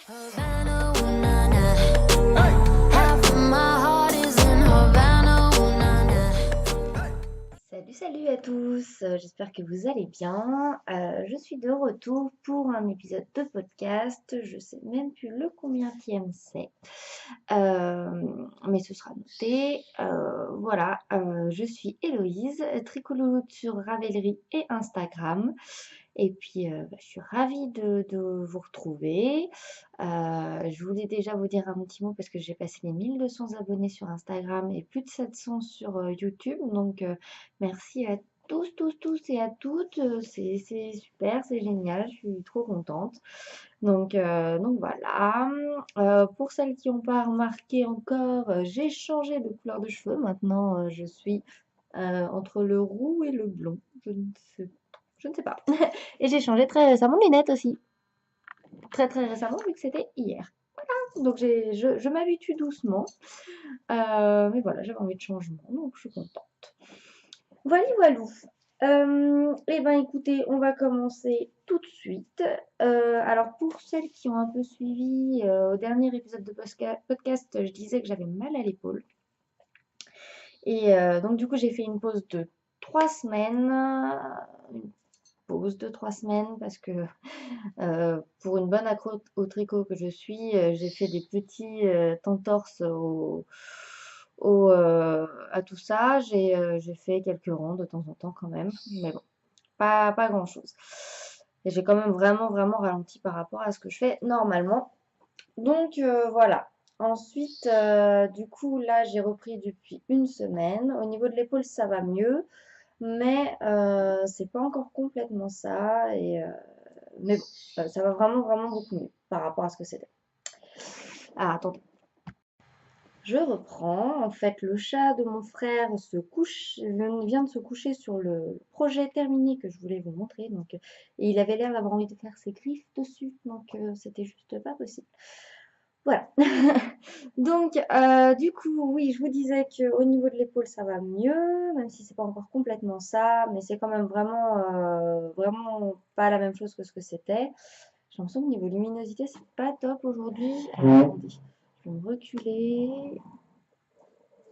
Havana, ooh, na, na. Half of my heart is in Havana, ooh, na, na. Salut à tous, j'espère que vous allez bien. Je suis de retour pour un épisode de podcast. Je sais même plus le combienième c'est, mais ce sera noté. Voilà, je suis Héloïse, tricololoute sur Ravelry et Instagram. Et puis, je suis ravie de vous retrouver. Je voulais déjà vous dire un petit mot parce que j'ai passé les 1200 abonnés sur Instagram et plus de 700 sur YouTube. Donc, merci à tous et à toutes. C'est super, c'est génial. Je suis trop contente. Donc voilà. Pour celles qui n'ont pas remarqué encore, j'ai changé de couleur de cheveux. Maintenant, je suis entre le roux et le blond. Je ne sais pas. Et j'ai changé très récemment de lunettes aussi. Très récemment, vu que c'était hier. Donc je m'habitue doucement. Mais voilà, j'avais envie de changement, donc je suis contente. Voilou. Eh ben écoutez, on va commencer tout de suite. Alors pour celles qui ont un peu suivi, au dernier épisode de podcast, je disais que j'avais mal à l'épaule. Et donc du coup, j'ai fait une pause de 3 semaines. Une pause de 3 semaines parce que pour une bonne accro au tricot que je suis, j'ai fait des petits entorses à tout ça. J'ai fait quelques rangs de temps en temps quand même, mais bon, pas grand-chose. Et j'ai quand même vraiment ralenti par rapport à ce que je fais normalement. Donc voilà. Ensuite, du coup, là, j'ai repris depuis une semaine. Au niveau de l'épaule, ça va mieux, mais c'est pas encore complètement ça. Mais bon, ça va vraiment beaucoup mieux par rapport à ce que c'était. Ah, attendez. Je reprends. En fait, le chat de mon frère vient de se coucher sur le projet terminé que je voulais vous montrer. Donc, et il avait l'air d'avoir envie de faire ses griffes dessus. Donc, c'était juste pas possible. Voilà. Donc, du coup, oui, je vous disais qu'au niveau de l'épaule, ça va mieux, même si c'est pas encore complètement ça, mais c'est quand même vraiment pas la même chose que ce que c'était. J'ai l'impression que niveau luminosité, c'est pas top aujourd'hui. Alors, attendez, je vais me reculer.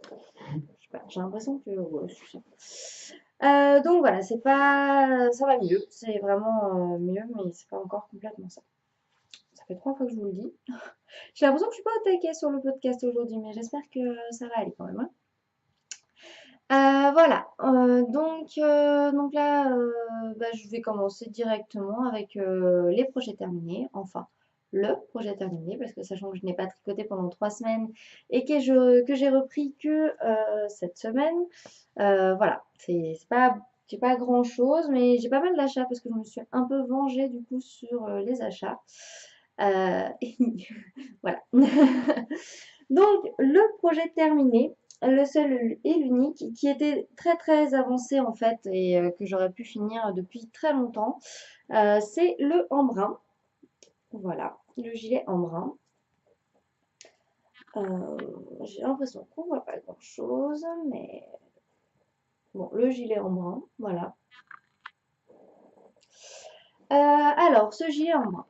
Je sais pas, j'ai l'impression que. Ouais, donc voilà, c'est pas. Ça va mieux, c'est vraiment mieux, mais c'est pas encore complètement ça. Ça fait 3 fois que je vous le dis. J'ai l'impression que je suis pas au taquet sur le podcast aujourd'hui, mais j'espère que ça va aller quand même, hein. Voilà, donc là, bah, je vais commencer directement avec les projets terminés, enfin le projet terminé, parce que sachant que je n'ai pas tricoté pendant 3 semaines et que j'ai repris que cette semaine, voilà, c'est pas grand-chose, mais j'ai pas mal d'achats parce que je me suis un peu vengée du coup sur les achats. Euh, voilà. Donc, le projet terminé, le seul et l'unique, qui était très avancé en fait et que j'aurais pu finir depuis très longtemps, c'est le en brun. Voilà, le gilet en brun. J'ai l'impression qu'on voit pas grand-chose, mais bon, le gilet en brun, voilà. Alors, ce gilet en brun.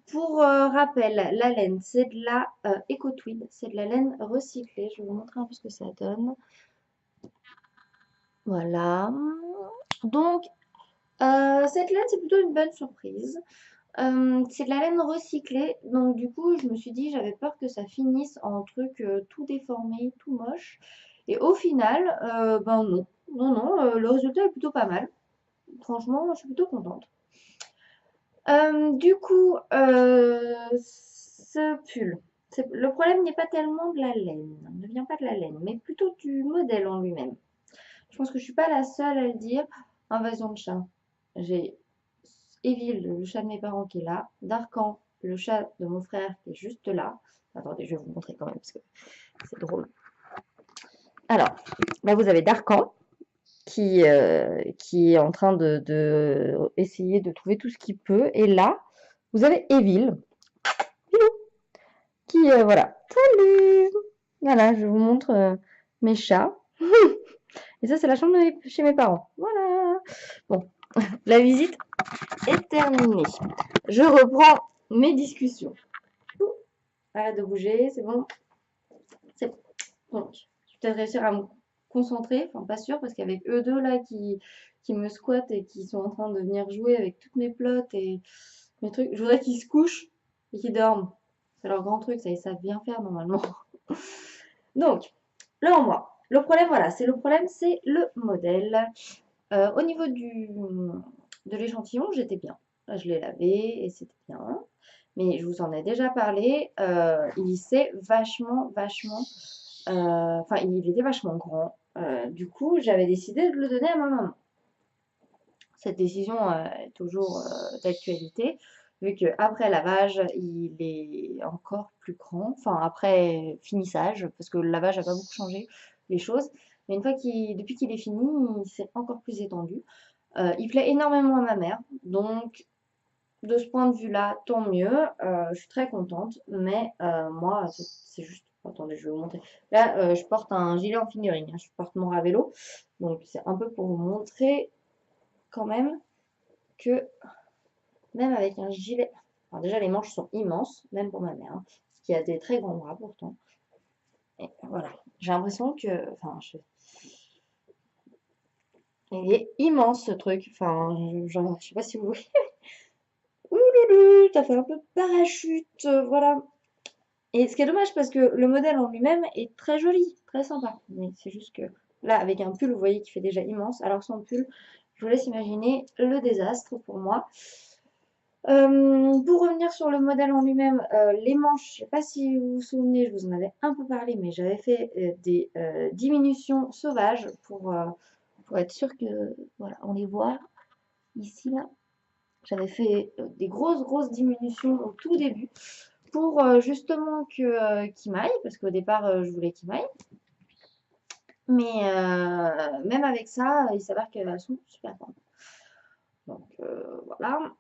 Pour rappel, la laine, c'est de la EcoTweed, c'est de la laine recyclée. Je vais vous montrer un peu ce que ça donne. Voilà. Donc, cette laine, c'est plutôt une bonne surprise. C'est de la laine recyclée, donc du coup, je me suis dit, j'avais peur que ça finisse en truc tout déformé, tout moche. Et au final, ben non, le résultat est plutôt pas mal. Franchement, je suis plutôt contente. Du coup, ce pull, le problème n'est pas tellement de la laine, ne vient pas de la laine, mais plutôt du modèle en lui-même. Je pense que je suis pas la seule à le dire. Invasion de chat. J'ai Evil, le chat de mes parents qui est là. Darkan, le chat de mon frère qui est juste là. Attendez, je vais vous montrer quand même parce que c'est drôle. Alors, là vous avez Darkan qui est en train de essayer de trouver tout ce qu'il peut. Et là, vous avez Evil qui, voilà. Salut! Voilà, je vous montre mes chats. Et ça, c'est la chambre chez mes parents. Voilà. Bon, la visite est terminée. Je reprends mes discussions. arrête de bouger, c'est bon. C'est bon. Donc, je vais peut-être réussir à me concentrer, enfin pas sûr, parce qu'avec eux deux là qui me squattent et qui sont en train de venir jouer avec toutes mes plottes et mes trucs, je voudrais qu'ils se couchent et qu'ils dorment. C'est leur grand truc, ça, ils savent bien faire normalement. Donc, le en moi. Le problème, voilà, c'est le problème, c'est le modèle. Au niveau de l'échantillon, j'étais bien. Là, je l'ai lavé et c'était bien. Mais je vous en ai déjà parlé. Il s'est vachement. Enfin, il était vachement grand. Du coup, j'avais décidé de le donner à ma maman. Cette décision est toujours d'actualité, vu qu'après lavage, il est encore plus grand. Enfin, après finissage, parce que le lavage n'a pas beaucoup changé les choses. Mais depuis qu'il est fini, il s'est encore plus étendu. Il plaît énormément à ma mère, donc de ce point de vue-là, tant mieux. Je suis très contente, mais moi, c'est juste. Attendez, je vais vous montrer. Là, je porte un gilet en figurine, hein. Je porte mon Ravello, donc c'est un peu pour vous montrer quand même que même avec un gilet. Alors déjà, les manches sont immenses, même pour ma mère, hein, qui a des très grands bras pourtant. Et voilà, j'ai l'impression que. Enfin, il est immense ce truc. Enfin, je sais pas si vous voyez. Ouloulou, ça fait un peu parachute, voilà. Et ce qui est dommage parce que le modèle en lui-même est très joli, très sympa. Mais c'est juste que là, avec un pull, vous voyez qu'il fait déjà immense. Alors sans pull, je vous laisse imaginer le désastre pour moi. Pour revenir sur le modèle en lui-même, les manches, je ne sais pas si vous vous souvenez, je vous en avais un peu parlé, mais j'avais fait des diminutions sauvages pour être sûr que, voilà, on les voit ici, là. J'avais fait des grosses diminutions au tout début pour justement qu'il m'aille, parce qu'au départ, je voulais qu'il m'aille. Mais même avec ça, il s'avère qu'elles sont super grandes. Donc voilà.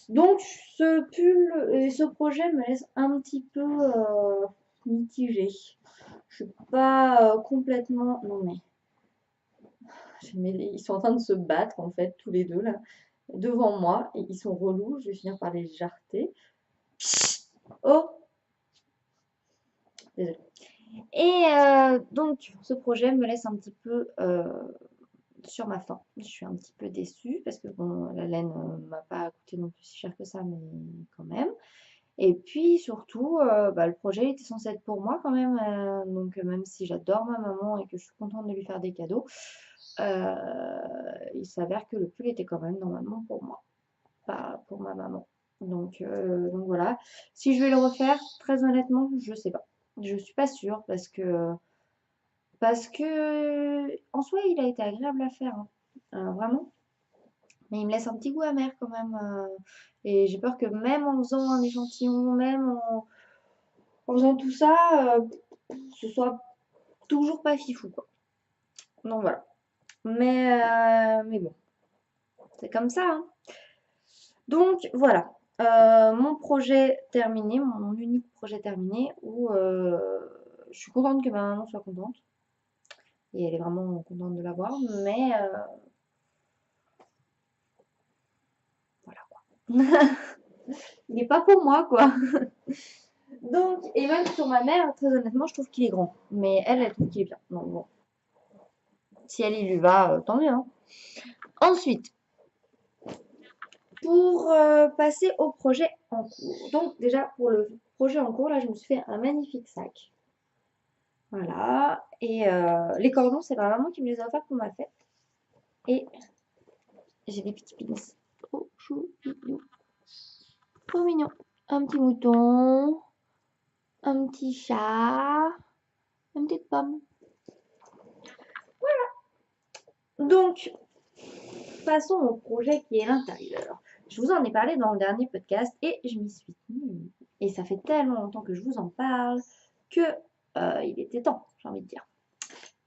Donc ce pull et ce projet me laisse un petit peu mitigée. Je suis pas complètement. Non mais ils sont en train de se battre en fait tous les deux là devant moi et ils sont relous. Je vais finir par les jarter. Oh, désolée. Et donc ce projet me laisse un petit peu sur ma faim. Je suis un petit peu déçue parce que bon, la laine m'a pas coûté non plus si cher que ça, mais quand même. Et puis surtout, bah, le projet était censé être pour moi quand même. Donc même si j'adore ma maman et que je suis contente de lui faire des cadeaux, il s'avère que le pull était quand même normalement pour moi, pas pour ma maman. Donc voilà. Si je vais le refaire, très honnêtement, je sais pas. Je suis pas sûre parce que en soi, il a été agréable à faire, hein. Vraiment. Mais il me laisse un petit goût amer quand même. Et j'ai peur que même en faisant un échantillon, même en faisant tout ça, ce soit toujours pas fifou, quoi. Donc voilà. Mais bon, c'est comme ça, hein. Donc voilà. Mon projet terminé, mon unique projet terminé, où je suis contente que ma maman soit contente. Et elle est vraiment contente de l'avoir. Mais voilà quoi. Il n'est pas pour moi, quoi. Donc, et même sur ma mère, très honnêtement, je trouve qu'il est grand. Mais elle trouve qu'il est bien. Donc bon, si elle y lui va, tant mieux, hein. Ensuite, pour passer au projet en cours. Donc déjà, pour le projet en cours, là, je me suis fait un magnifique sac. Voilà. Et les cordons, c'est ma maman qui me les a offerts pour ma fête. Et j'ai des petits pins. Trop chou, trop mignon. Un petit mouton, un petit chat, une petite pomme. Donc, passons au projet qui est l'intérieur. Je vous en ai parlé dans le dernier podcast et je m'y suis tenue. Et ça fait tellement longtemps que je vous en parle que il était temps, j'ai envie de dire.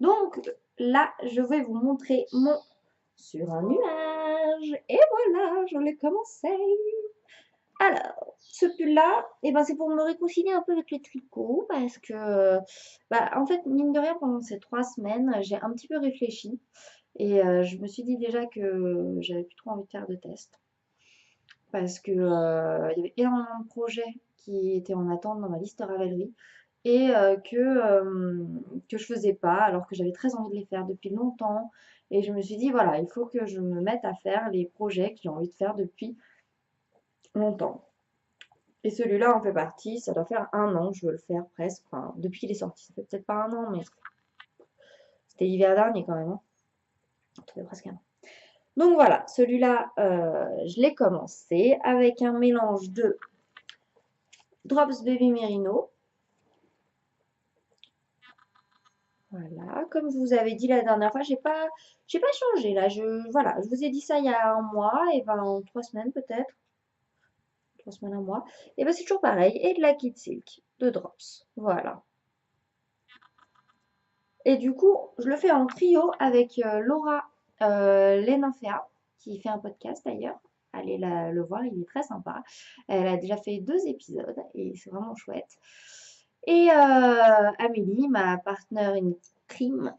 Donc là, je vais vous montrer mon sur un nuage. Et voilà, je l'ai commencé. Alors, ce pull-là, eh ben, c'est pour me réconcilier un peu avec le tricot parce que, bah, en fait, mine de rien, pendant ces 3 semaines, j'ai un petit peu réfléchi et je me suis dit déjà que j'avais plus trop envie de faire de test. parce que il y avait énormément de projets qui étaient en attente dans ma liste Ravelry et que je faisais pas alors que j'avais très envie de les faire depuis longtemps. Et je me suis dit, voilà, il faut que je me mette à faire les projets que j'ai envie de faire depuis longtemps. Et celui-là en fait partie, ça doit faire un an, je veux le faire presque, enfin, depuis qu'il est sorti, ça fait peut-être pas un an, mais c'était l'hiver dernier quand même, hein. Ça fait presque un an. Donc voilà, celui-là, je l'ai commencé avec un mélange de Drops Baby Merino. Voilà, comme je vous avais dit la dernière fois, j'ai pas changé là. Voilà, je vous ai dit ça il y a un mois, et ben 3 semaines peut-être, 3 semaines, un mois. Et ben c'est toujours pareil. Et de la Kid Silk, de Drops. Voilà. Et du coup, je le fais en trio avec Laura Lenanfea, qui fait un podcast d'ailleurs. Allez le voir, il est très sympa. Elle a déjà fait 2 épisodes et c'est vraiment chouette. Et Amélie, ma partner in crime,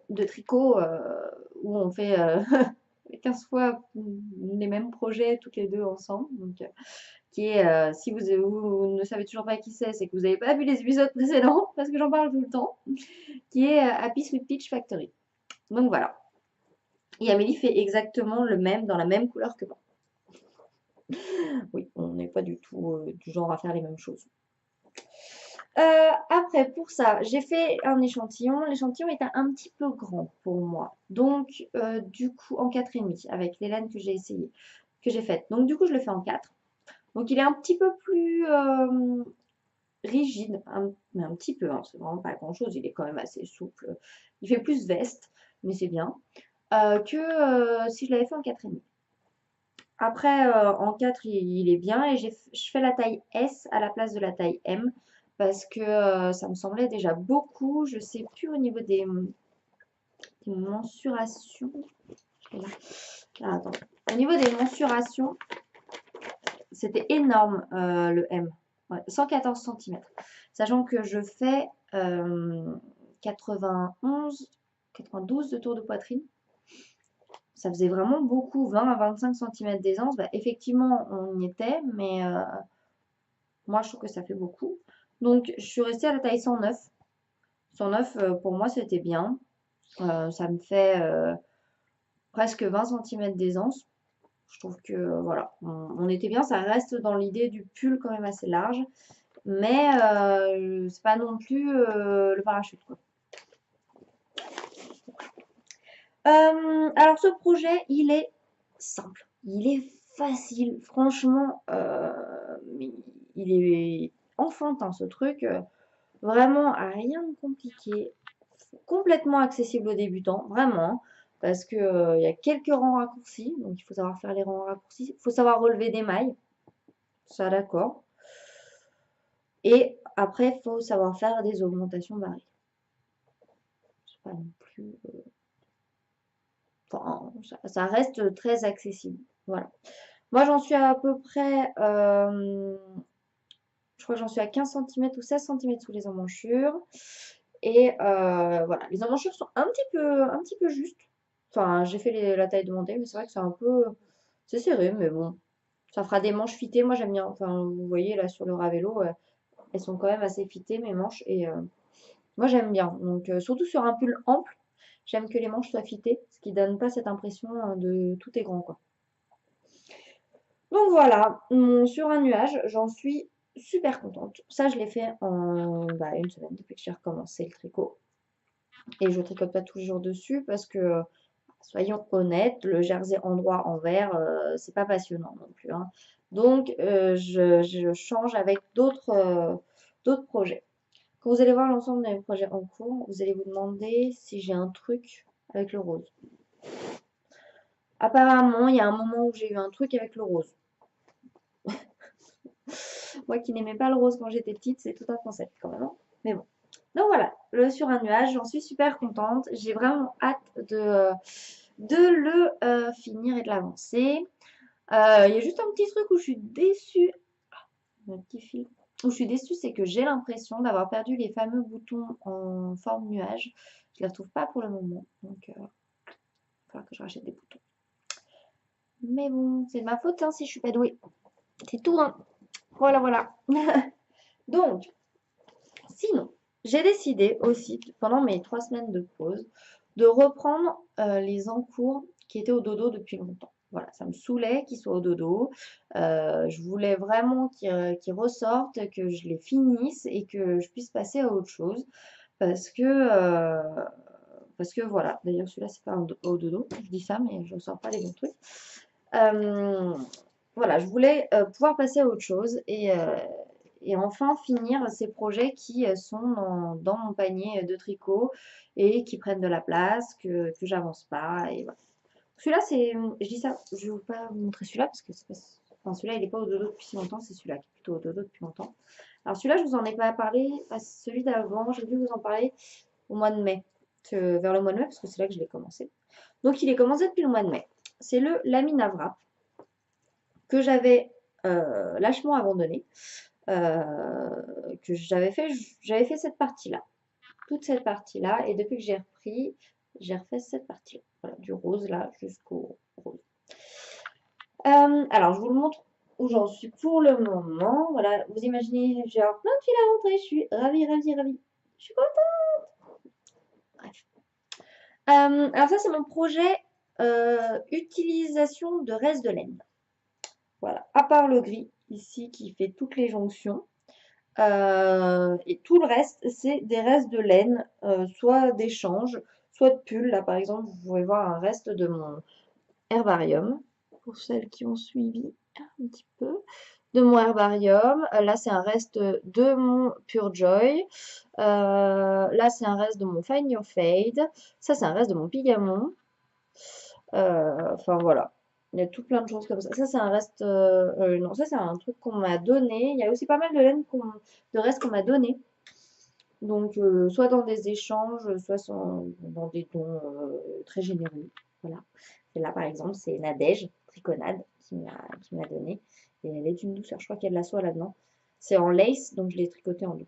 de tricot, où on fait 15 fois les mêmes projets toutes les deux ensemble. Donc, qui est, si vous ne savez toujours pas qui c'est que vous n'avez pas vu les épisodes précédents, parce que j'en parle tout le temps, qui est Happy Sweet Peach Factory. Donc voilà. Et Amélie fait exactement le même, dans la même couleur que moi. Oui, on n'est pas du tout du genre à faire les mêmes choses. Après, pour ça, j'ai fait un échantillon. L'échantillon était un petit peu grand pour moi. Donc, du coup, en 4,5 avec les laines que j'ai essayé, que j'ai faites. Donc, du coup, je le fais en 4. Donc, il est un petit peu plus rigide, mais un petit peu, hein, c'est vraiment pas grand-chose. Il est quand même assez souple. Il fait plus veste, mais c'est bien. Que si je l'avais fait en 4,5. Après, en 4, il est bien et je fais la taille S à la place de la taille M parce que ça me semblait déjà beaucoup. Je sais plus au niveau des mensurations. Ah, attends. Au niveau des mensurations, c'était énorme le M. Ouais, 114 cm. Sachant que je fais 92 de tour de poitrine. Ça faisait vraiment beaucoup, 20 à 25 cm d'aisance. Bah, effectivement, on y était, mais moi, je trouve que ça fait beaucoup. Donc, je suis restée à la taille 109. 109, pour moi, c'était bien. Ça me fait presque 20 cm d'aisance. Je trouve que, voilà, on était bien. Ça reste dans l'idée du pull quand même assez large. Mais c'est pas non plus le parachute, quoi. Alors ce projet, il est simple, il est facile, franchement, il est enfantin ce truc, vraiment rien de compliqué, complètement accessible aux débutants, vraiment, parce que il y a quelques rangs raccourcis, donc il faut savoir faire les rangs raccourcis, il faut savoir relever des mailles, ça d'accord, et après il faut savoir faire des augmentations variées. C'est pas non plus, enfin, ça reste très accessible, voilà. Moi, j'en suis à peu près, je crois que j'en suis à 15 cm ou 16 cm sous les emmanchures. Et voilà, les emmanchures sont un petit peu justes. Enfin, j'ai fait la taille demandée, mais c'est vrai que c'est serré, mais bon, ça fera des manches fitées. Moi, j'aime bien. Enfin, vous voyez là sur le Ravello, elles sont quand même assez fitées mes manches. Et moi, j'aime bien. Donc, surtout sur un pull ample, j'aime que les manches soient fitées, ce qui donne pas cette impression de tout est grand, quoi. Donc voilà, sur un nuage, j'en suis super contente. Ça, je l'ai fait en une semaine depuis que j'ai recommencé le tricot. Et je ne tricote pas tous les jours dessus parce que, soyons honnêtes, le jersey endroit envers, c'est pas passionnant non plus, hein. Donc, je change avec d'autres projets. Quand vous allez voir l'ensemble de mes projets en cours, vous allez vous demander si j'ai un truc avec le rose. Apparemment, il y a un moment où j'ai eu un truc avec le rose. Moi qui n'aimais pas le rose quand j'étais petite, c'est tout un concept quand même, hein. Mais bon. Donc voilà, le sur un nuage, j'en suis super contente. J'ai vraiment hâte de le finir et de l'avancer. Il y a juste un petit truc où je suis déçue. Ah, mon petit fil. Où je suis déçue, c'est que j'ai l'impression d'avoir perdu les fameux boutons en forme nuage. Je ne les retrouve pas pour le moment. Donc, il va falloir que je rachète des boutons. Mais bon, c'est de ma faute hein, si je suis pas douée. C'est tout, hein. Voilà, voilà. Donc, sinon, j'ai décidé aussi, pendant mes 3 semaines de pause, de reprendre les encours qui étaient au dodo depuis longtemps. Voilà, ça me saoulait qu'ils soient au dodo. Je voulais vraiment qu'ils ressortent, que je les finisse et que je puisse passer à autre chose. Parce que, euh, parce que voilà, d'ailleurs celui-là c'est pas au dodo, je dis ça mais je ne sors pas les bons trucs. Euh, voilà, je voulais pouvoir passer à autre chose et enfin finir ces projets qui sont dans mon panier de tricot et qui prennent de la place, que j'avance pas. Et voilà. Celui-là, c'est. Je dis ça, je ne vais pas vous montrer celui-là parce que c'est pas. Enfin, celui-là, il n'est pas au dodo depuis si longtemps, c'est celui-là qui est plutôt au dodo depuis longtemps. Alors celui-là, je vous en ai pas parlé, à celui d'avant, j'ai dû vous en parler au mois de mai, vers le mois de mai, parce que c'est là que je l'ai commencé. Donc il est commencé depuis le mois de mai. C'est le Lamina Wrap que j'avais lâchement abandonné, que j'avais fait cette partie-là, toute cette partie-là, et depuis que j'ai repris, j'ai refait cette partie-là, voilà, du rose là jusqu'au rose. Alors je vous le montre où j'en suis pour le moment. Voilà, vous imaginez, j'ai plein de fils à rentrer, je suis ravie, ravie, ravie. Je suis contente. Bref. Alors ça c'est mon projet utilisation de reste de laine. Voilà, à part le gris ici qui fait toutes les jonctions. Et tout le reste, c'est des restes de laine, soit d'échange, soit de pull. Là, par exemple, vous pouvez voir un reste de mon herbarium, pour celles qui ont suivi un petit peu, de mon herbarium. Là, c'est un reste de mon Pure Joy. Là, c'est un reste de mon Find Your Fade. Ça, c'est un reste de mon Pigamon. Enfin, voilà. Il y a tout plein de choses comme ça. Ça, c'est un reste. Non, ça, c'est un truc qu'on m'a donné. Il y a aussi pas mal de laine, de restes qu'on m'a donné. Donc, soit dans des échanges, soit dans des dons très généreux. Voilà. Et là, par exemple, c'est Nadège Triconade qui me l'a donné. Et elle est d'une douceur. Je crois qu'il y a de la soie là-dedans. C'est en lace, donc je l'ai tricoté en deux.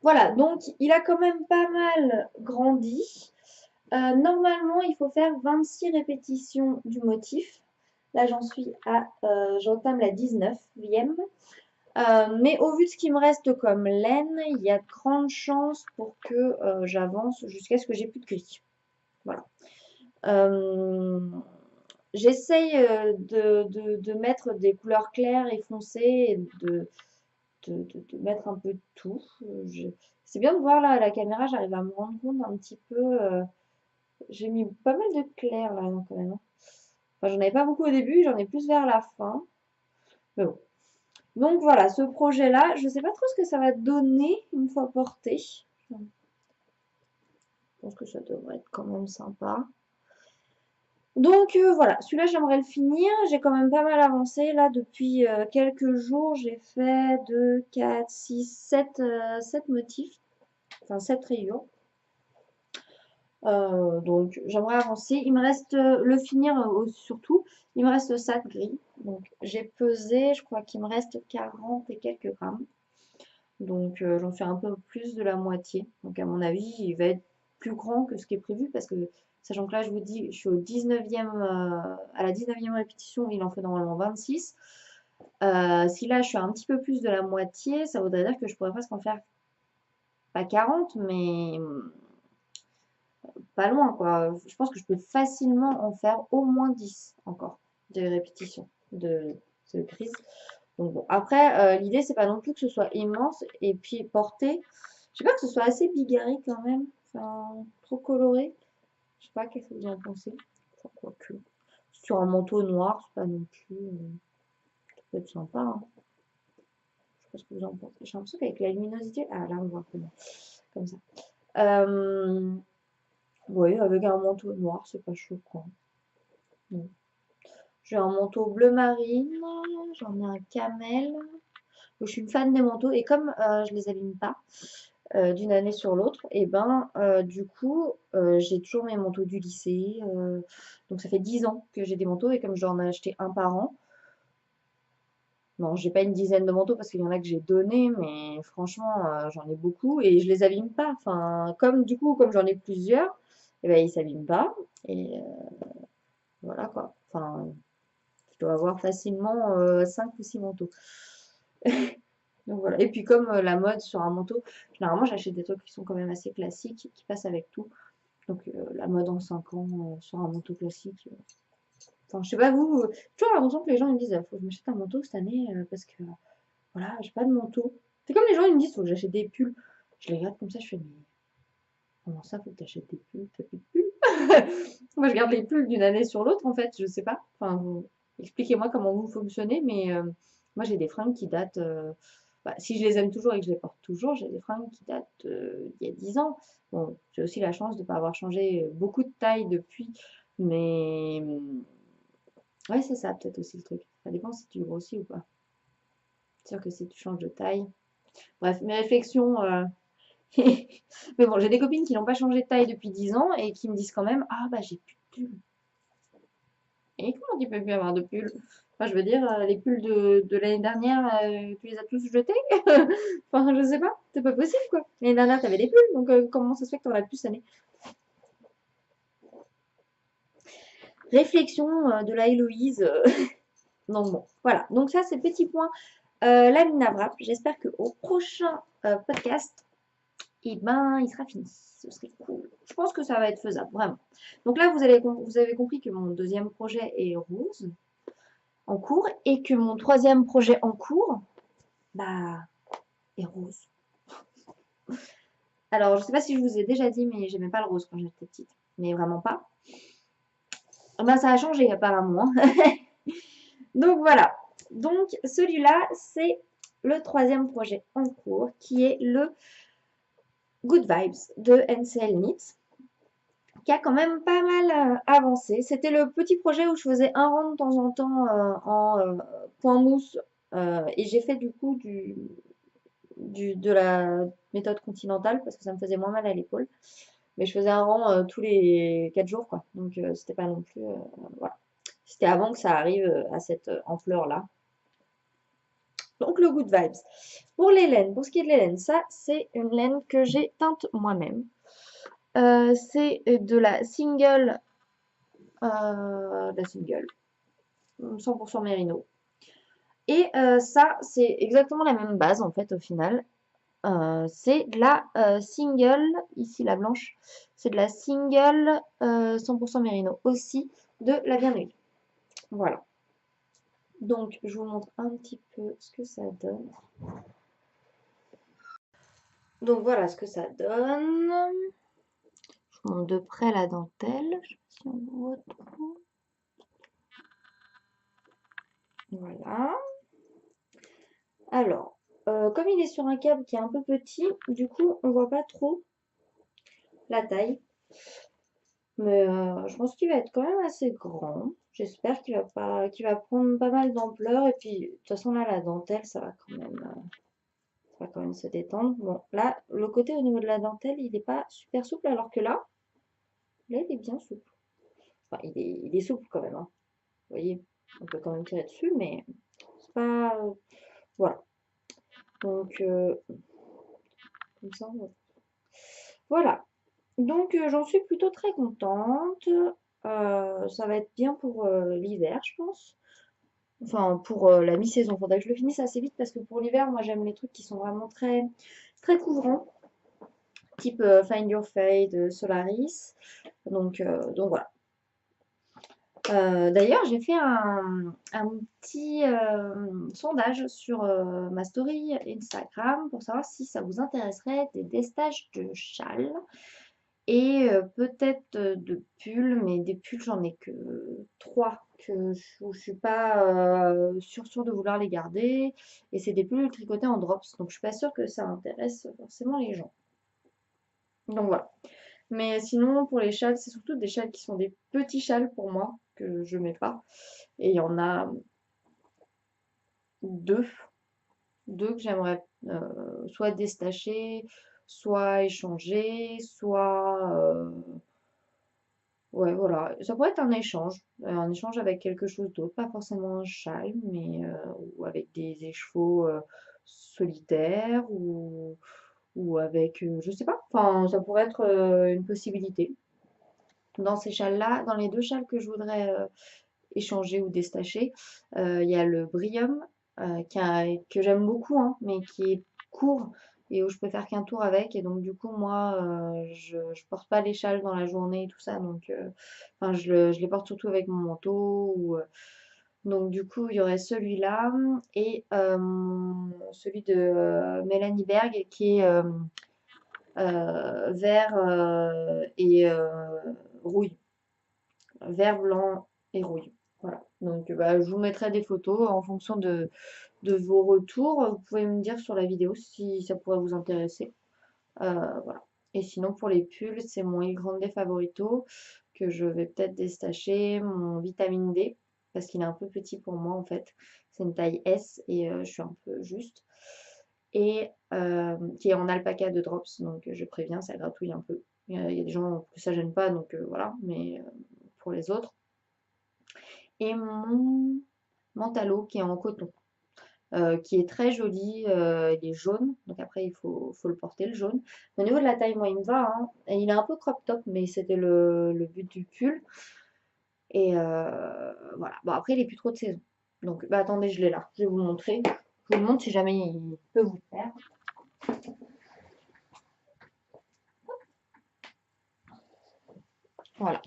Voilà, donc il a quand même pas mal grandi. Normalement, il faut faire 26 répétitions du motif. Là, j'entame la 19e. Mais au vu de ce qui me reste comme laine, il y a de grandes chances pour que j'avance jusqu'à ce que j'ai plus de gris. Voilà. J'essaye de mettre des couleurs claires et foncées et de mettre un peu de tout. C'est bien de voir là à la caméra, j'arrive à me rendre compte un petit peu. J'ai mis pas mal de clair là quand même, hein. Enfin, j'en avais pas beaucoup au début, j'en ai plus vers la fin. Mais bon. Donc voilà, ce projet-là, je ne sais pas trop ce que ça va donner une fois porté. Je pense que ça devrait être quand même sympa. Donc voilà, celui-là j'aimerais le finir. J'ai quand même pas mal avancé. Là, depuis quelques jours, j'ai fait 2, 4, 6, 7 motifs. Enfin 7 rayures. Donc j'aimerais avancer. Il me reste le finir surtout. Il me reste ça de gris. Donc j'ai pesé, je crois qu'il me reste 40 et quelques grammes. Donc j'en fais un peu plus de la moitié. Donc à mon avis, il va être plus grand que ce qui est prévu parce que, sachant que là, je vous dis, je suis au 19e, à la 19e répétition, il en fait normalement 26. Si là, je suis un petit peu plus de la moitié, ça voudrait dire que je pourrais presque en faire, pas 40, mais pas loin, quoi. Je pense que je peux facilement en faire au moins 10 encore de répétitions de grise. Donc bon, après, l'idée, c'est pas non plus que ce soit immense et puis porté. Je sais pas que ce soit assez bigarré quand même. Enfin, trop coloré. Je sais pas, qu'est-ce que vous en pensez? Enfin, quoique. Sur un manteau noir, c'est pas non plus. Ça peut être sympa, hein. Je sais pas ce que vous en pensez. J'ai l'impression qu'avec la luminosité. Ah, là, on voit un peu mieux. Comme ça. Oui, avec un manteau noir, c'est pas choquant. Non. J'ai un manteau bleu marine, j'en ai un camel. Je suis une fan des manteaux et comme je les abîme pas d'une année sur l'autre, et ben du coup j'ai toujours mes manteaux du lycée. Donc ça fait 10 ans que j'ai des manteaux et comme je dois en acheter un par an. Non, j'ai pas une dizaine de manteaux parce qu'il y en a que j'ai donné, mais franchement j'en ai beaucoup et je les abîme pas. Enfin, comme du coup, comme j'en ai plusieurs, et ben ils s'abîment pas. Et Voilà quoi. Enfin, je dois avoir facilement 5 ou 6 manteaux. Donc voilà. Et puis comme la mode sur un manteau, généralement j'achète des trucs qui sont quand même assez classiques, qui passent avec tout. Donc la mode en 5 ans sur un manteau classique. Enfin, je sais pas vous, j'ai toujours l'impression que les gens ils me disent, faut que je m'achète un manteau cette année parce que voilà, j'ai pas de manteau. C'est comme les gens ils me disent, faut que j'achète des pulls. Je les regarde comme ça, je fais, mais comment ça, faut que t'achètes des pulls? T'as plus de pulls? Moi, je garde les pulls d'une année sur l'autre, en fait, je sais pas. Enfin, expliquez-moi comment vous fonctionnez, mais moi, j'ai des fringues qui datent. Bah, si je les aime toujours et que je les porte toujours, j'ai des fringues qui datent il y a 10 ans. Bon, j'ai aussi la chance de ne pas avoir changé beaucoup de taille depuis, mais ouais, c'est ça, peut-être aussi le truc. Ça dépend si tu grossis ou pas. C'est sûr que si tu changes de taille. Bref, mes réflexions. Mais bon, j'ai des copines qui n'ont pas changé de taille depuis 10 ans et qui me disent quand même, ah bah j'ai plus de pull. Et comment tu peux plus avoir de pull? Enfin, je veux dire, les pulls de l'année dernière, tu les as tous jetés? Enfin, je sais pas, c'est pas possible quoi. L'année dernière, t'avais des pulls, donc comment ça se fait que t'en as plus cette année? Réflexion de la Héloïse. Donc bon, voilà. Donc ça, c'est le petit point Lamina Wrap. J'espère qu'au prochain podcast, et ben, il sera fini. Ce serait cool. Je pense que ça va être faisable, vraiment. Donc là, vous avez compris que mon deuxième projet est rose, en cours, et que mon troisième projet en cours, bah, est rose. Alors, je sais pas si je vous ai déjà dit, mais j'aimais pas le rose quand j'étais petite. Mais vraiment pas. Ben, ça a changé apparemment. Donc voilà. Donc celui-là, c'est le troisième projet en cours, qui est le Good Vibes de NCL Knits, qui a quand même pas mal avancé. C'était le petit projet où je faisais un rang de temps en temps en point mousse et j'ai fait du coup de la méthode continentale parce que ça me faisait moins mal à l'épaule. Mais je faisais un rang tous les 4 jours quoi. Donc c'était pas non plus voilà. C'était avant que ça arrive à cette ampleur-là. Donc le Good Vibes. Pour les laines, pour ce qui est de les laines, ça c'est une laine que j'ai teinte moi-même. C'est de la single 100% mérino. Et ça, c'est exactement la même base en fait au final. C'est de la single, ici la blanche, c'est de la single 100% mérino aussi de la Bienvenue. Voilà. Donc je vous montre un petit peu ce que ça donne. Donc voilà ce que ça donne. Je vous montre de près la dentelle. Je sais pas si on voit trop. Voilà. Alors, comme il est sur un câble qui est un peu petit, du coup, on voit pas trop la taille. Mais je pense qu'il va être quand même assez grand. J'espère qu'il va prendre pas mal d'ampleur. Et puis, de toute façon, là, la dentelle, ça va quand même se détendre. Bon, là, le côté au niveau de la dentelle, il n'est pas super souple, alors que là, il est bien souple. Enfin, il est souple quand même, hein. Vous voyez, on peut quand même tirer dessus, mais c'est pas... voilà. Donc, comme ça, voilà. Donc, j'en suis plutôt très contente. Ça va être bien pour l'hiver, je pense. Enfin, pour la mi-saison. Faudrait que je le finisse assez vite parce que pour l'hiver, moi, j'aime les trucs qui sont vraiment très, très couvrants. Type Find Your Fade, Solaris. Donc voilà. D'ailleurs, j'ai fait un petit sondage sur ma story Instagram pour savoir si ça vous intéresserait des destages de châles. Et peut-être de pulls, mais des pulls, j'en ai que 3 où je suis pas sûre de vouloir les garder. Et c'est des pulls tricotés en drops, donc je suis pas sûre que ça intéresse forcément les gens. Donc voilà. Mais sinon, pour les châles, c'est surtout des châles qui sont des petits châles pour moi, que je mets pas. Et il y en a deux, deux que j'aimerais soit déstacher, soit échanger, soit... ouais, voilà. Ça pourrait être un échange avec quelque chose d'autre, pas forcément un châle, mais ou avec des écheveaux solitaires ou avec, je sais pas. Enfin, ça pourrait être une possibilité. Dans ces châles-là, dans les deux châles que je voudrais échanger ou déstacher, il y a le Brillium que j'aime beaucoup, hein, mais qui est court et où je peux faire qu'un tour avec. Et donc, du coup, moi, je porte pas les châles dans la journée et tout ça. Donc, enfin, je les porte surtout avec mon manteau. Donc, du coup, il y aurait celui-là et celui de Mélanie Berg qui est vert et rouille. Vert, blanc et rouille. Voilà. Donc, bah, je vous mettrai des photos en fonction de vos retours. Vous pouvez me dire sur la vidéo si ça pourrait vous intéresser. Voilà. Et sinon, pour les pulls, c'est mon Il Grande Favorito que je vais peut-être déstacher, mon vitamine D, parce qu'il est un peu petit pour moi en fait. C'est une taille S et je suis un peu juste. Et qui est en alpaca de drops, donc je préviens, ça gratouille un peu. Il y a des gens que ça gêne pas, donc voilà, mais pour les autres. Et mon mentalo qui est en coton, qui est très joli, il est jaune, donc après il faut le porter le jaune. Au niveau de la taille, moi il me va, hein. Et il est un peu crop top, mais c'était le but du pull. Et voilà, bon après il est plus trop de saison. Donc bah attendez, je l'ai là, je vais vous montrer. Je vous le montre si jamais il peut vous plaire. Voilà,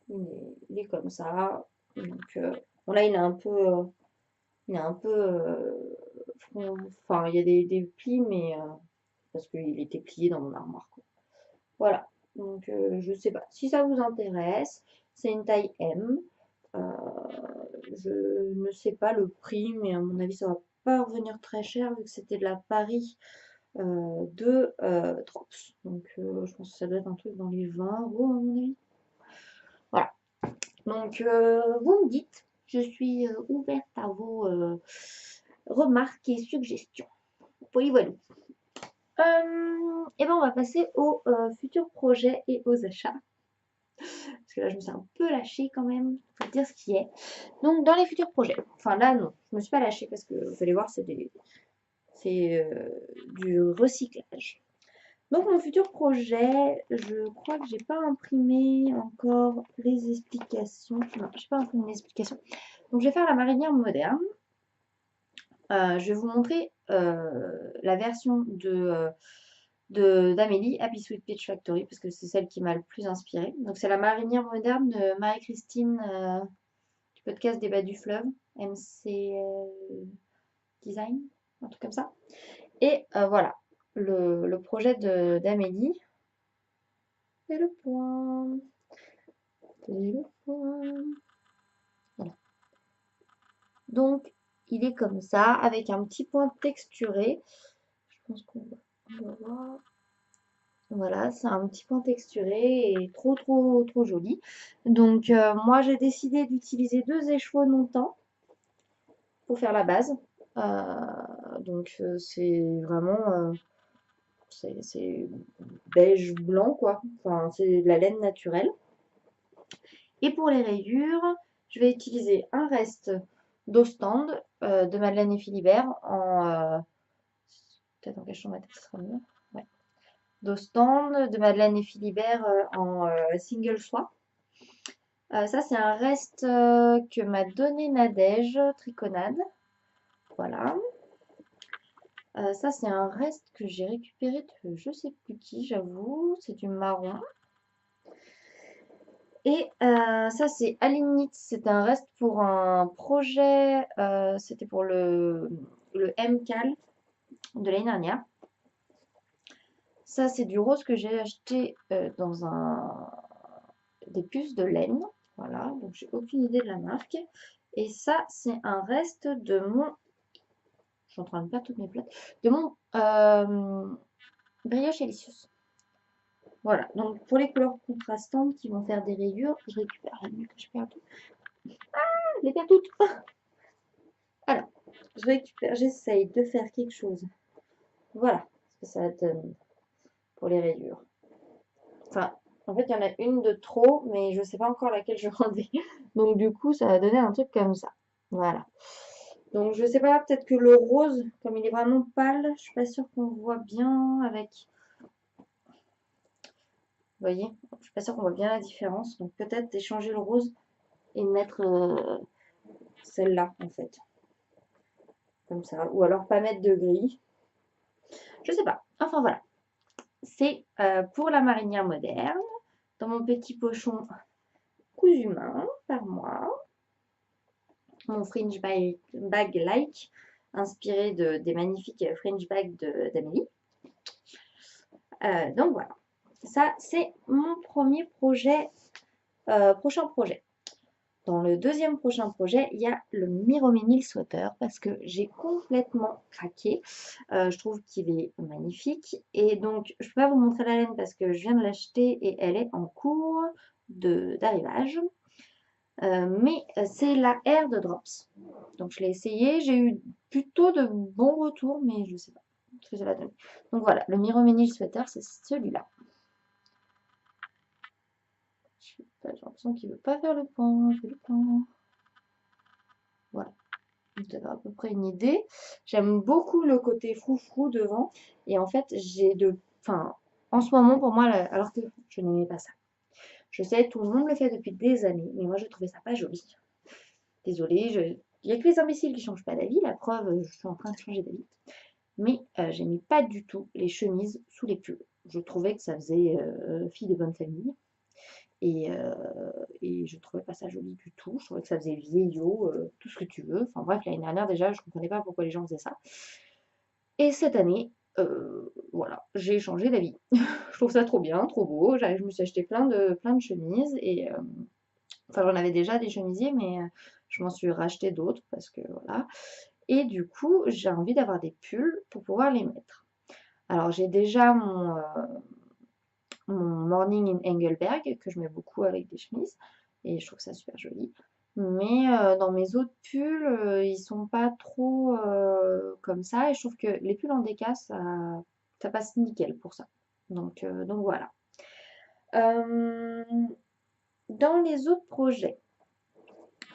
il est comme ça. Donc bon là il est un peu enfin il y a des plis, mais parce qu'il était plié dans mon armoire, quoi. Voilà, donc je sais pas. Si ça vous intéresse, c'est une taille M. Euh, je ne sais pas le prix, mais à mon avis, ça va pas revenir très cher vu que c'était de la Paris de Drops. Donc je pense que ça doit être un truc dans les 20 euros à mon avis. Voilà. Donc vous me dites, je suis ouverte à vos remarques et suggestions. Voilà. Et ben on va passer aux futurs projets et aux achats. Parce que là, je me suis un peu lâchée quand même, pour dire ce qui est. Donc, dans les futurs projets. Enfin, là, non, je me suis pas lâchée parce que vous allez voir, c'est du recyclage. Donc, mon futur projet, je crois que j'ai pas imprimé encore les explications. Non, j'ai pas imprimé les explications. Donc, je vais faire la marinière moderne. Je vais vous montrer la version d'Amélie, Happy Sweet Peach Factory, parce que c'est celle qui m'a le plus inspirée. Donc c'est la marinière moderne de Marie-Christine du podcast Débat du fleuve, MCL Design, un truc comme ça. Et voilà, le projet d'Amélie. C'est le point. C'est le point. Voilà. Donc il est comme ça, avec un petit point texturé. Je pense qu'on va voir. Voilà, c'est un petit point texturé et trop trop trop joli. Donc moi j'ai décidé d'utiliser deux écheveaux non-temps pour faire la base. Donc c'est vraiment c'est beige blanc quoi. Enfin c'est de la laine naturelle. Et pour les rayures, je vais utiliser un reste d'eau stand de Madeleine et Philibert en peut-être en cachant ma tête, ce sera mieux. Ouais. D'Ostende, de Madeleine et Philibert en single soie. Ça, c'est un reste que m'a donné Nadège, triconade. Voilà. Ça, c'est un reste que j'ai récupéré de je sais plus qui, j'avoue. C'est du marron. Et ça, c'est Alinit. C'est un reste pour un projet. C'était pour le MCAL de l'année dernière. Ça, c'est du rose que j'ai acheté dans des puces de laine. Voilà, donc j'ai aucune idée de la marque. Et ça, c'est un reste de mon... Je suis en train de perdre toutes mes plaques. De mon brioche Elicious. Voilà, donc pour les couleurs contrastantes qui vont faire des rayures, je récupère la mieux que je perds toutes. Ah, je les perds toutes. Alors, je récupère, j'essaye de faire quelque chose. Voilà ce que ça donne pour les rayures. Enfin, en fait, il y en a une de trop, mais je ne sais pas encore laquelle je vais enlever. Donc, du coup, ça va donner un truc comme ça. Voilà. Donc, je ne sais pas, peut-être que le rose, comme il est vraiment pâle, je ne suis pas sûre qu'on voit bien avec voyez? Je suis pas sûre qu'on voit bien la différence. Donc peut-être échanger le rose et mettre celle-là en fait. Comme ça. Ou alors pas mettre de gris. Je sais pas. Enfin voilà. C'est pour la marinière moderne. Dans mon petit pochon cousu main par moi. Mon fringe bag like. Inspiré des magnifiques fringe bags d'Amélie. Donc voilà. Ça, c'est mon premier projet, prochain projet. Dans le deuxième prochain projet, il y a le Miromini Sweater parce que j'ai complètement craqué. Je trouve qu'il est magnifique. Et donc, je ne peux pas vous montrer la laine parce que je viens de l'acheter et elle est en cours d'arrivage. Mais c'est la Air de Drops. Donc, je l'ai essayé. J'ai eu plutôt de bons retours, mais je ne sais pas ce que ça va donner. Donc voilà, le Miromini Sweater, c'est celui-là. J'ai l'impression qu'il ne veut pas faire le point. Je fais le point. Voilà. Vous avez à peu près une idée. J'aime beaucoup le côté froufrou devant. Et en fait, enfin, en ce moment, pour moi, alors que je n'aimais pas ça. Je sais, tout le monde le fait depuis des années, mais moi, je trouvais ça pas joli. Désolée, il n'y a que les imbéciles qui ne changent pas d'avis. La preuve, je suis en train de changer d'avis. Mais j'aimais pas du tout les chemises sous les pulls. Je trouvais que ça faisait fille de bonne famille. Et je trouvais pas ça joli du tout. Je trouvais que ça faisait vieillot, tout ce que tu veux. Enfin bref, l'année dernière déjà, je comprenais pas pourquoi les gens faisaient ça. Et cette année, voilà, j'ai changé d'avis. Je trouve ça trop bien, trop beau. Je me suis acheté plein de chemises et enfin j'en avais déjà des chemisiers, mais je m'en suis racheté d'autres parce que voilà. Et du coup, j'ai envie d'avoir des pulls pour pouvoir les mettre. Alors j'ai déjà mon Morning in Engelberg, que je mets beaucoup avec des chemises, et je trouve ça super joli. Mais dans mes autres pulls, ils sont pas trop comme ça, et je trouve que les pulls en déca, ça passe nickel pour ça. Donc voilà. Dans les autres projets,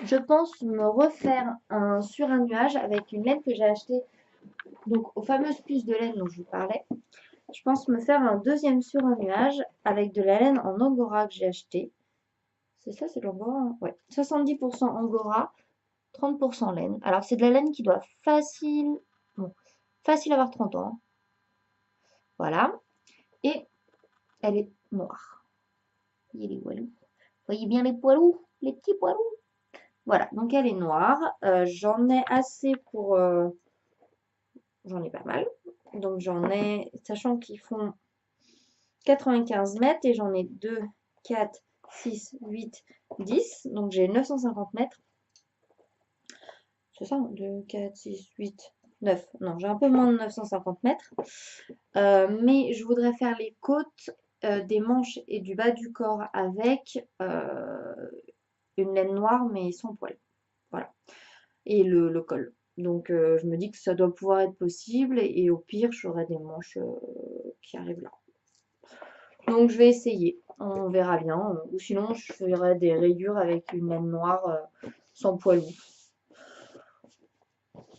je pense me refaire sur un nuage avec une laine que j'ai achetée donc aux fameuses puces de laine dont je vous parlais. Je pense me faire un deuxième sur un nuage avec de la laine en angora que j'ai acheté. C'est ça, c'est de l'angora, hein. Ouais. 70% angora, 30% laine. Alors c'est de la laine qui doit facile avoir 30 ans. Voilà. Et elle est noire. Voyez les poilous. Voyez bien les poilous, les petits poilous. Voilà, donc elle est noire. J'en ai assez pour... j'en ai pas mal. Donc j'en ai, sachant qu'ils font 95 mètres et j'en ai 2, 4, 6, 8, 10. Donc j'ai 950 mètres. C'est ça, 2, 4, 6, 8, 9. Non, j'ai un peu moins de 950 mètres. Mais je voudrais faire les côtes des manches et du bas du corps avec une laine noire mais sans poil. Voilà. Et le col. Donc je me dis que ça doit pouvoir être possible et au pire j'aurai des manches qui arrivent là. Donc je vais essayer, on verra bien. Ou sinon je ferai des rayures avec une laine noire sans poilou.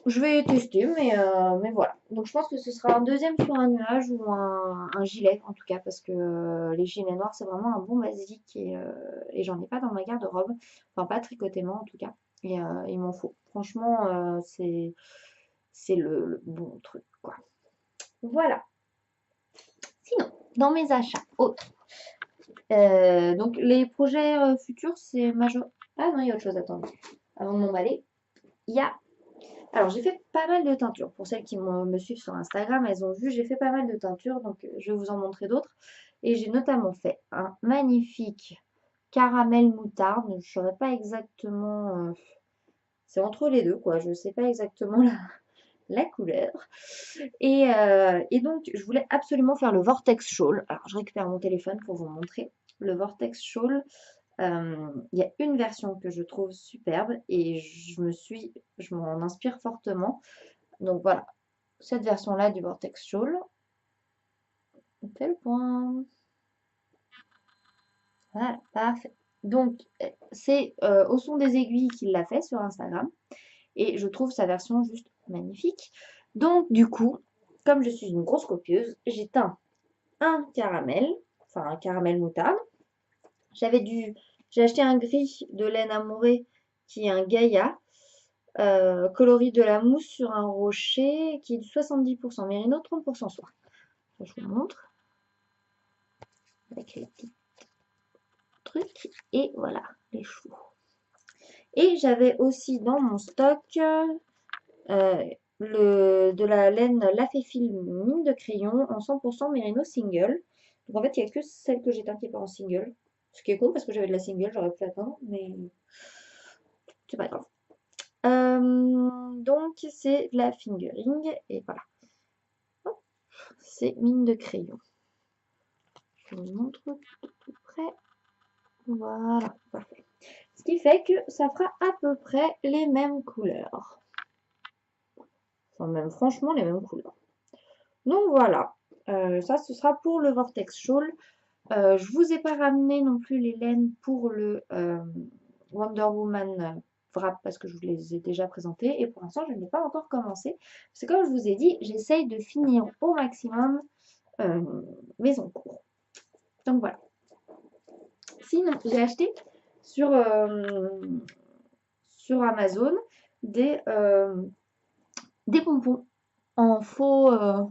Je vais tester, mais voilà. Donc je pense que ce sera un deuxième sur un nuage ou un gilet en tout cas, parce que les gilets noirs c'est vraiment un bon basique et j'en ai pas dans ma garde-robe. Enfin pas tricotément en tout cas. Et il m'en faut. Franchement, c'est le bon truc, quoi. Voilà. Sinon, dans mes achats autres. Donc les projets futurs, c'est majeur. Ah non, il y a autre chose, attendez. Avant de m'emballer, il y a. Alors j'ai fait pas mal de teintures. Pour celles qui me suivent sur Instagram, elles ont vu, j'ai fait pas mal de teintures, donc je vais vous en montrer d'autres. Et j'ai notamment fait un magnifique caramel moutarde. Je ne saurais pas exactement. C'est entre les deux, quoi. Je ne sais pas exactement la couleur. Et donc, je voulais absolument faire le Vortex Shawl. Alors, je récupère mon téléphone pour vous montrer. Le Vortex Shawl, il y a une version que je trouve superbe et je m'en inspire fortement. Donc voilà, cette version-là du Vortex Shawl. Tel point. Voilà, parfait. Donc, c'est au son des aiguilles qu'il l'a fait sur Instagram. Et je trouve sa version juste magnifique. Donc, du coup, comme je suis une grosse copieuse, j'ai teint un caramel enfin un caramel moutarde. J'ai acheté un gris de laine amourée qui est un Gaïa, coloris de la mousse sur un rocher qui est de 70% mérino, 30% soie. Ça, je vous montre avec les petits trucs et voilà les chevaux. Et j'avais aussi dans mon stock de la laine Laféfil mine de crayon en 100% mérino single. Donc en fait, il n'y a que celle que j'ai teinte qui n'est pas en single. Ce qui est cool parce que j'avais de la single, j'aurais pu attendre, mais c'est pas grave. Donc c'est de la fingering et voilà. C'est mine de crayon. Je vous montre tout près. Voilà, parfait. Ce qui fait que ça fera à peu près les mêmes couleurs. Enfin, même franchement les mêmes couleurs. Donc voilà, ça ce sera pour le Vortex Shawl. Je vous ai pas ramené non plus les laines pour le Wonder Woman Wrap parce que je vous les ai déjà présentées et pour l'instant je n'ai pas encore commencé. Parce que comme je vous ai dit, j'essaye de finir au maximum mes encours. Donc voilà. Sinon, j'ai acheté sur Amazon des bonbons en fausse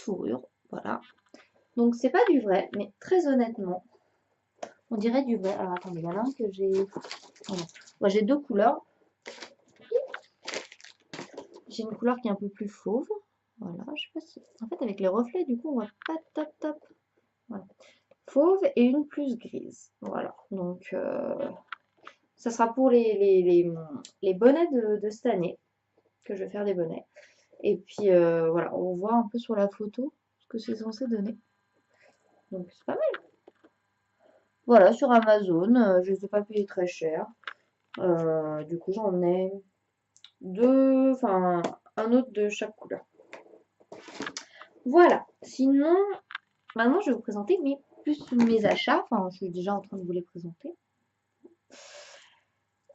fourrure. Voilà. Donc c'est pas du vrai, mais très honnêtement, on dirait du vrai. Alors attendez, il y en a un que j'ai. Moi j'ai deux couleurs. J'ai une couleur qui est un peu plus fauve. Voilà, je sais pas si. En fait, avec les reflets, du coup, on voit pas top. Voilà. Fauve et une plus grise. Voilà. Donc ça sera pour les bonnets de cette année. Que je vais faire des bonnets. Et puis voilà, on voit un peu sur la photo ce que c'est censé donner. Donc c'est pas mal. Voilà, sur Amazon, je ne les ai pas payés très cher. Du coup, j'en ai deux, enfin un autre de chaque couleur. Voilà. Sinon, maintenant, je vais vous présenter mes achats. Enfin, je suis déjà en train de vous les présenter.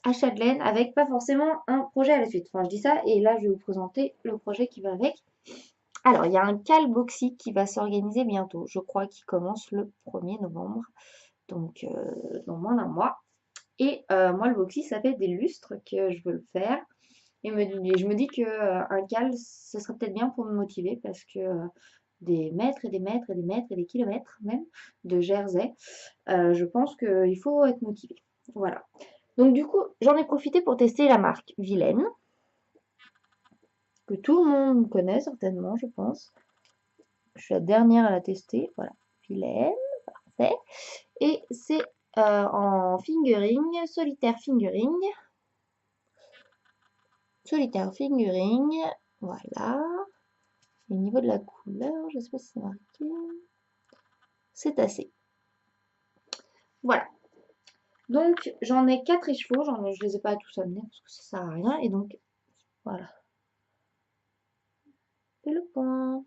Achat de laine avec pas forcément un projet à la suite. Enfin, je dis ça et là, je vais vous présenter le projet qui va avec. Alors, il y a un Cal Boxy qui va s'organiser bientôt. Je crois qu'il commence le 1er novembre. Donc, dans moins d'un mois. Et moi, le Boxy, ça fait des lustres que je veux le faire. Et je me dis qu'un Cal, ce serait peut-être bien pour me motiver parce que des mètres et des mètres et des mètres et des kilomètres même de jersey, je pense qu'il faut être motivé. Voilà. Donc du coup, j'en ai profité pour tester la marque Vilaine, que tout le monde connaît certainement, je pense. Je suis la dernière à la tester. Voilà, Vilaine, parfait. Et c'est en fingering, solitaire fingering. Solitaire fingering, voilà. Et au niveau de la couleur, je ne sais pas si c'est marqué. C'est assez. Voilà. Donc, j'en ai 4 écheveaux. Je ne les ai pas tous amenés parce que ça sert à rien. Et donc, voilà. Et le point.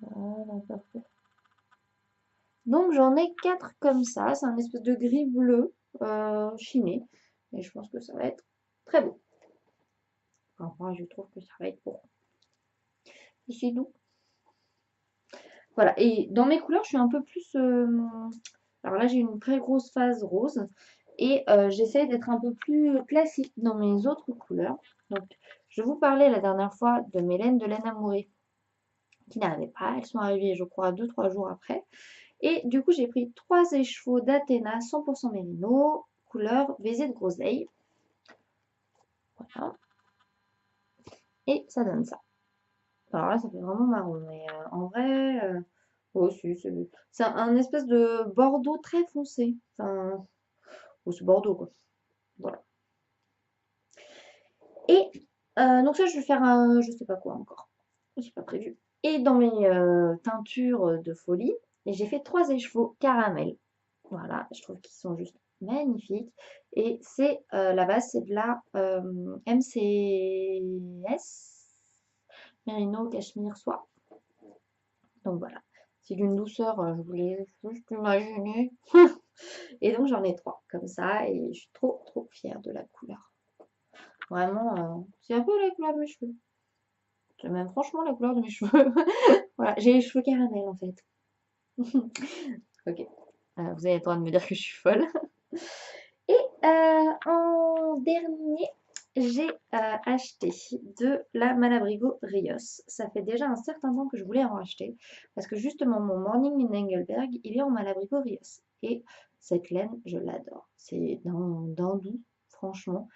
Voilà, parfait. Donc, j'en ai 4 comme ça. C'est un espèce de gris bleu chiné. Et je pense que ça va être très beau. Enfin, je trouve que ça va être beau. Et c'est doux. Voilà. Et dans mes couleurs, je suis un peu plus... Alors là, j'ai une très grosse phase rose. Et j'essaye d'être un peu plus classique dans mes autres couleurs. Donc, je vous parlais la dernière fois de mes laines de laine amourée qui n'arrivaient pas. Elles sont arrivées, je crois, 2-3 jours après. Et du coup, j'ai pris 3 écheveaux d'Athéna 100% mérino, couleur baiser de groseille. Voilà. Et ça donne ça. Alors là, ça fait vraiment marron. Mais en vrai, oh, c'est un espèce de bordeaux très foncé. Enfin, oh, c'est bordeaux, quoi. Voilà. Et donc ça, je vais faire un, je sais pas quoi encore. J'ai pas prévu. Et dans mes teintures de folie, j'ai fait 3 écheveaux caramel. Voilà, je trouve qu'ils sont juste magnifiques. Et c'est la base, c'est de la MCS, Merino Cachemire Soie. Donc voilà, c'est d'une douceur, je voulais juste imaginer. Et donc j'en ai 3 comme ça et je suis trop fière de la couleur. Vraiment, c'est un peu la couleur de mes cheveux. J'aime même franchement la couleur de mes cheveux. Voilà, j'ai les cheveux caramel en fait. Ok. Vous avez le droit de me dire que je suis folle. Et en dernier, j'ai acheté de la Malabrigo Rios. Ça fait déjà un certain temps que je voulais en acheter parce que justement mon Morning in Engelberg, il est en Malabrigo Rios. Et cette laine, je l'adore. C'est d'un doux, franchement,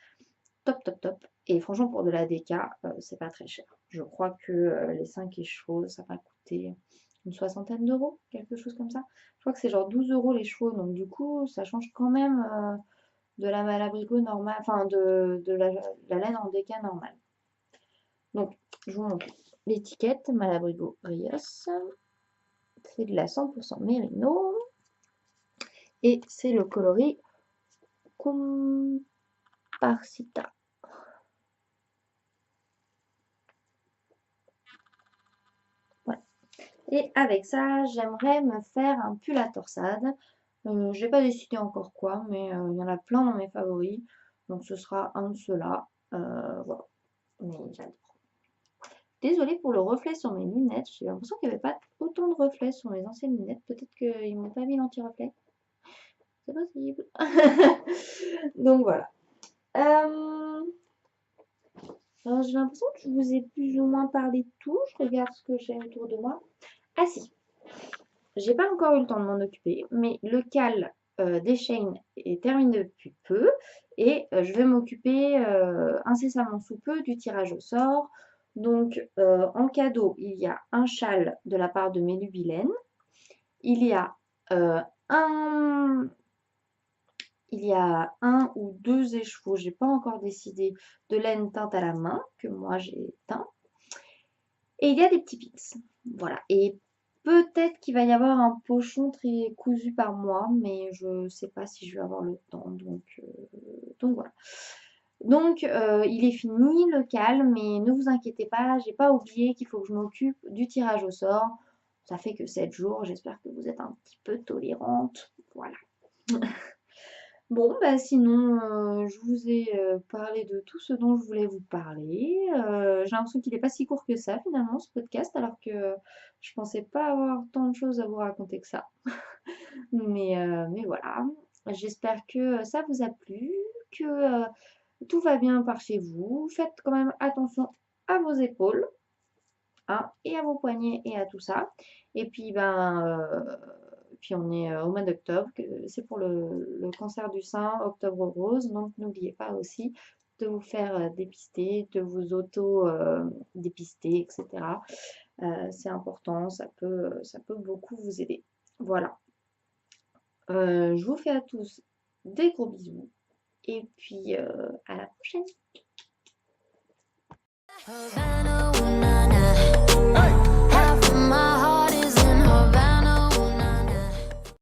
top, top, top. Et franchement, pour de la déca, c'est pas très cher. Je crois que les 5 chevaux, ça va coûter une soixantaine d'euros, quelque chose comme ça. Je crois que c'est genre 12 euros les chevaux, donc du coup, ça change quand même de la Malabrigo normale, enfin de la laine en déca normale. Donc, je vous montre l'étiquette Malabrigo Rios. C'est de la 100% mérino. Et c'est le coloris Comparsita. Voilà. Et avec ça, j'aimerais me faire un pull à torsade. Je n'ai pas décidé encore quoi, mais il y en a plein dans mes favoris. Donc ce sera un de ceux-là. Voilà. Mais j'adore. Désolée pour le reflet sur mes lunettes. J'ai l'impression qu'il n'y avait pas autant de reflets sur mes anciennes lunettes. Peut-être qu'ils ne m'ont pas mis l'anti-reflet. C'est possible. Donc voilà. Alors j'ai l'impression que je vous ai plus ou moins parlé de tout. Je regarde ce que j'ai autour de moi. Ah si, j'ai pas encore eu le temps de m'en occuper, mais le cal des chaînes est terminé depuis peu et je vais m'occuper incessamment sous peu du tirage au sort. Donc en cadeau, il y a un châle de la part de Mélubilène. Il y a un ou deux écheveaux, j'ai pas encore décidé, de laine teinte à la main que moi j'ai teint. Et il y a des petits pins. Voilà. Et peut-être qu'il va y avoir un pochon très cousu par moi, mais je ne sais pas si je vais avoir le temps. Donc voilà. Donc il est fini le calme, mais ne vous inquiétez pas, j'ai pas oublié qu'il faut que je m'occupe du tirage au sort. Ça fait que 7 jours, j'espère que vous êtes un petit peu tolérante. Voilà. Bon, bah sinon, je vous ai parlé de tout ce dont je voulais vous parler. J'ai l'impression qu'il n'est pas si court que ça, finalement, ce podcast, alors que je pensais pas avoir tant de choses à vous raconter que ça. Mais voilà, j'espère que ça vous a plu, que tout va bien par chez vous. Faites quand même attention à vos épaules, hein, et à vos poignets et à tout ça. Et puis, puis on est au mois d'octobre, c'est pour le cancer du sein, octobre rose. Donc n'oubliez pas aussi de vous faire dépister, de vous auto-dépister, etc. C'est important, ça peut beaucoup vous aider. Voilà. Je vous fais à tous des gros bisous et puis à la prochaine. Havana.